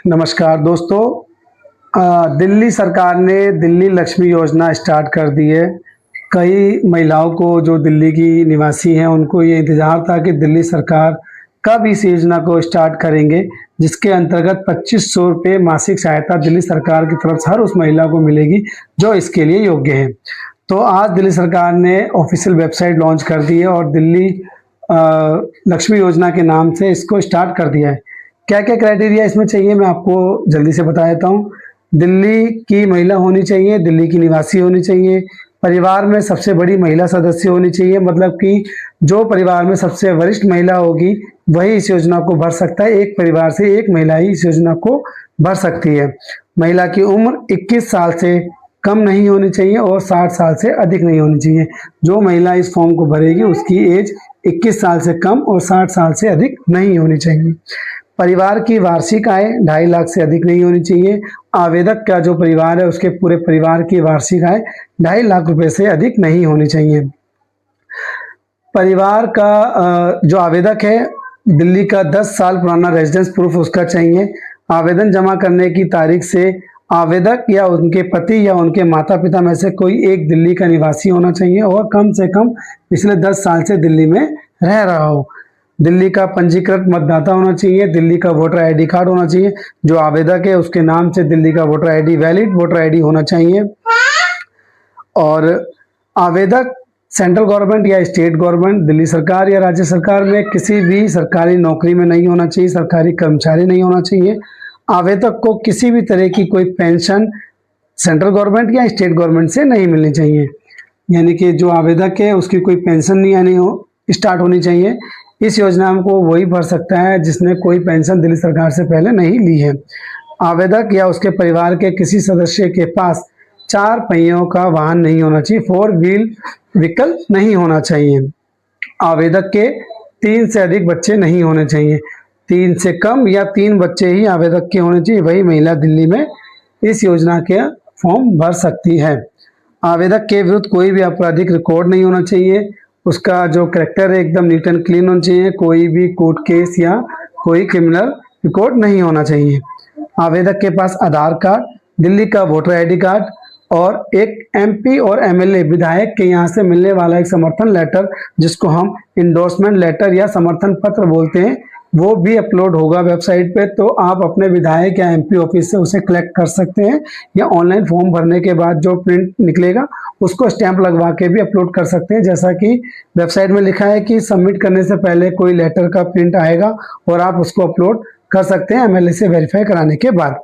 नमस्कार दोस्तों। दिल्ली सरकार ने दिल्ली लक्ष्मी योजना स्टार्ट कर दी है। कई महिलाओं को जो दिल्ली की निवासी हैं उनको ये इंतज़ार था कि दिल्ली सरकार कब इस योजना को स्टार्ट करेंगे, जिसके अंतर्गत 2500 रुपये मासिक सहायता दिल्ली सरकार की तरफ से हर उस महिला को मिलेगी जो इसके लिए योग्य है। तो आज दिल्ली सरकार ने ऑफिशियल वेबसाइट लॉन्च कर दी है और दिल्ली लक्ष्मी योजना के नाम से इसको स्टार्ट कर दिया है। क्या क्या क्राइटेरिया इसमें चाहिए मैं आपको जल्दी से बता देता हूँ। दिल्ली की महिला होनी चाहिए, दिल्ली की निवासी होनी चाहिए, परिवार में सबसे बड़ी महिला सदस्य होनी चाहिए, मतलब कि जो परिवार में सबसे वरिष्ठ महिला होगी वही इस योजना को भर सकता है। एक परिवार से एक महिला ही इस योजना को भर सकती है। महिला की उम्र 21 साल से कम नहीं होनी चाहिए और 60 साल से अधिक नहीं होनी चाहिए। जो महिला इस फॉर्म को भरेगी उसकी एज 21 साल से कम और 60 साल से अधिक नहीं होनी चाहिए। परिवार की वार्षिक आय 2.5 लाख से अधिक नहीं होनी चाहिए। आवेदक का जो परिवार है उसके पूरे परिवार की वार्षिक आय 2.5 लाख रुपए से अधिक नहीं होनी चाहिए। परिवार का जो आवेदक है दिल्ली का 10 साल पुराना रेजिडेंस प्रूफ उसका चाहिए। आवेदन जमा करने की तारीख से आवेदक या उनके पति या उनके माता पिता में से कोई एक दिल्ली का निवासी होना चाहिए और कम से कम पिछले 10 साल से दिल्ली में रह रहा हो। दिल्ली का पंजीकृत मतदाता होना चाहिए। दिल्ली का वोटर आईडी कार्ड होना चाहिए। जो आवेदक है उसके नाम से दिल्ली का voter ID valid voter ID होना चाहिए। और आवेदक सेंट्रल गवर्नमेंट या स्टेट गवर्नमेंट, दिल्ली सरकार या राज्य सरकार में किसी भी सरकारी नौकरी में नहीं होना चाहिए, सरकारी कर्मचारी नहीं होना चाहिए। आवेदक को किसी भी तरह की कोई पेंशन सेंट्रल गवर्नमेंट या स्टेट गवर्नमेंट से नहीं मिलनी चाहिए, यानी कि जो आवेदक है उसकी कोई पेंशन नहीं आनी हो स्टार्ट होनी चाहिए। इस योजना को वही भर सकता है जिसने कोई पेंशन दिल्ली सरकार से पहले नहीं ली है। आवेदक या उसके परिवार के किसी सदस्य के पास 4 पहियों का वाहन नहीं होना चाहिए, 4 व्हील व्हीकल नहीं होना चाहिए। आवेदक के 3 से अधिक बच्चे नहीं होने चाहिए। 3 से कम या 3 बच्चे ही आवेदक के होने चाहिए, वही महिला दिल्ली में इस योजना के फॉर्म भर सकती है। आवेदक के विरुद्ध कोई भी आपराधिक रिकॉर्ड नहीं होना चाहिए। उसका जो कैरेक्टर है एकदम नीट एंड क्लीन होना चाहिए। कोई भी कोर्ट केस या कोई क्रिमिनल रिकॉर्ड नहीं होना चाहिए। आवेदक के पास आधार कार्ड, दिल्ली का वोटर आईडी कार्ड और एक एमपी और एमएलए विधायक के यहाँ से मिलने वाला एक समर्थन लेटर, जिसको हम इंडोर्समेंट लेटर या समर्थन पत्र बोलते हैं, वो भी अपलोड होगा वेबसाइट पे। तो आप अपने विधायक या एमपी ऑफिस से उसे कलेक्ट कर सकते हैं या ऑनलाइन फॉर्म भरने के बाद जो प्रिंट निकलेगा उसको स्टैंप लगवा के भी अपलोड कर सकते हैं। जैसा कि वेबसाइट में लिखा है कि सबमिट करने से पहले कोई लेटर का प्रिंट आएगा और आप उसको अपलोड कर सकते हैं एमएलए से वेरीफाई कराने के बाद।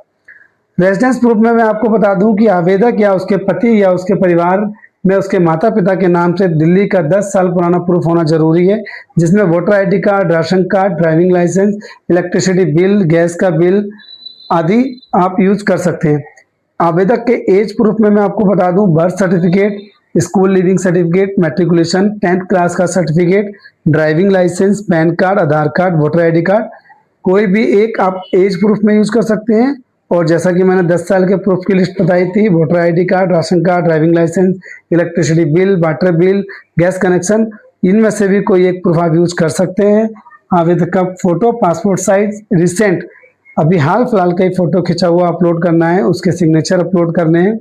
रेजिडेंस प्रूफ में मैं आपको बता दूं कि आवेदक या उसके पति या उसके परिवार में उसके माता पिता के नाम से दिल्ली का 10 साल पुराना प्रूफ होना जरूरी है, जिसमें voter ID card, ration card, driving licence, electricity bill, gas का बिल आदि आप यूज कर सकते हैं। आवेदक के एज प्रूफ में मैं आपको बता दूं birth certificate, school leaving certificate, matriculation, 10th class का certificate, driving licence, PAN card, Aadhaar card, voter ID card, कोई भी एक आप एज प्रूफ में यूज कर सकते हैं। और जैसा कि मैंने 10 साल के प्रूफ की लिस्ट बताई थी, voter ID card, ration card, driving licence, electricity bill, water bill, gas connection, इनमें से भी कोई एक प्रूफ आप यूज कर सकते हैं। आवेदक का फोटो, पासपोर्ट साइज, रिसेंट अभी हाल फिलहाल का ही फोटो खिंचा हुआ अपलोड करना है, उसके सिग्नेचर अपलोड करने हैं।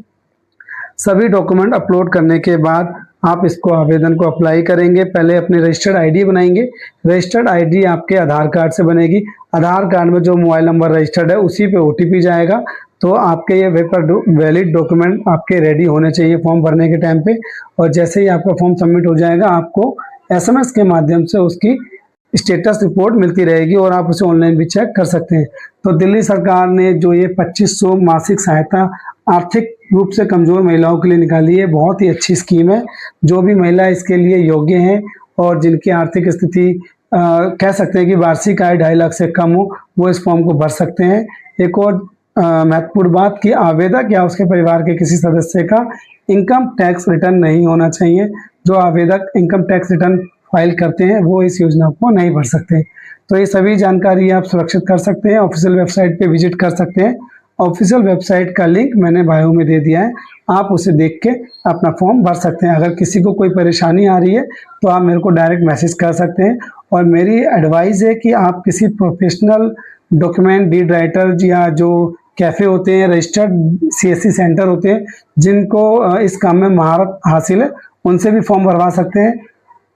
सभी डॉक्यूमेंट अपलोड करने के बाद आप इसको आवेदन को अप्लाई करेंगे। पहले अपने रजिस्टर्ड आईडी बनाएंगे। रजिस्टर्ड आईडी आपके आधार कार्ड से बनेगी। आधार कार्ड में जो मोबाइल नंबर रजिस्टर्ड है उसी पे ओटीपी जाएगा। तो आपके ये पेपर वैलिड डॉक्यूमेंट आपके रेडी होने चाहिए फॉर्म भरने के टाइम पे। और जैसे ही आपका फॉर्म सबमिट हो जाएगा आपको एसएमएस के माध्यम से उसकी स्टेटस रिपोर्ट मिलती रहेगी और आप उसे ऑनलाइन भी चेक कर सकते हैं। तो दिल्ली सरकार ने जो ये 2500 मासिक सहायता आर्थिक रूप से कमजोर महिलाओं के लिए निकाली है, बहुत ही अच्छी स्कीम है। जो भी महिला इसके लिए योग्य हैं और जिनकी आर्थिक स्थिति कह सकते हैं कि वार्षिक आय 2.5 लाख से कम हो, वो इस फॉर्म को भर सकते हैं। एक और महत्वपूर्ण बात कि आवेदक या उसके परिवार के किसी सदस्य का इनकम टैक्स रिटर्न नहीं होना चाहिए। जो आवेदक इनकम टैक्स रिटर्न फाइल करते हैं वो इस योजना को नहीं भर सकते। तो ये सभी जानकारी आप सुरक्षित कर सकते हैं, ऑफिशियल वेबसाइट पे विजिट कर सकते हैं। ऑफिशियल वेबसाइट का लिंक मैंने बायो में दे दिया है, आप उसे देख के अपना फॉर्म भर सकते हैं। अगर किसी को कोई परेशानी आ रही है तो आप मेरे को डायरेक्ट मैसेज कर सकते हैं। और मेरी एडवाइस है कि आप किसी प्रोफेशनल डॉक्यूमेंट डीड राइटर या जो कैफ़े होते हैं, रजिस्टर्ड सीएससी सेंटर होते हैं, जिनको इस काम में महारत हासिल है, उनसे भी फॉर्म भरवा सकते हैं।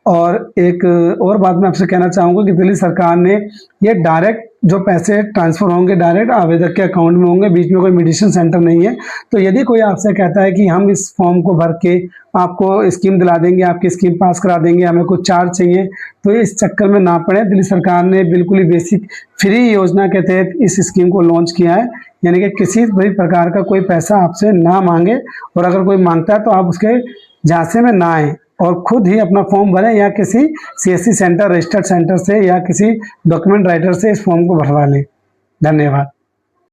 और एक और बात मैं आपसे कहना चाहूँगा कि दिल्ली सरकार ने ये डायरेक्ट जो पैसे ट्रांसफ़र होंगे डायरेक्ट आवेदक के अकाउंट में होंगे, बीच में कोई मेडिएशन सेंटर नहीं है। तो यदि कोई आपसे कहता है कि हम इस फॉर्म को भर के आपको स्कीम दिला देंगे, आपकी स्कीम पास करा देंगे, हमें कुछ चार्ज चाहिए, तो इस चक्कर में ना पड़े। दिल्ली सरकार ने बिल्कुल ही बेसिक फ्री योजना के तहत इस स्कीम को लॉन्च किया है, यानी कि किसी भी प्रकार का कोई पैसा आपसे ना मांगे, और अगर कोई मांगता है तो आप उसके झांसे में ना आए और खुद ही अपना फॉर्म भरें या किसी सीएससी सेंटर, रजिस्टर्ड सेंटर से या किसी डॉक्यूमेंट राइटर से इस फॉर्म को भरवा लें। धन्यवाद।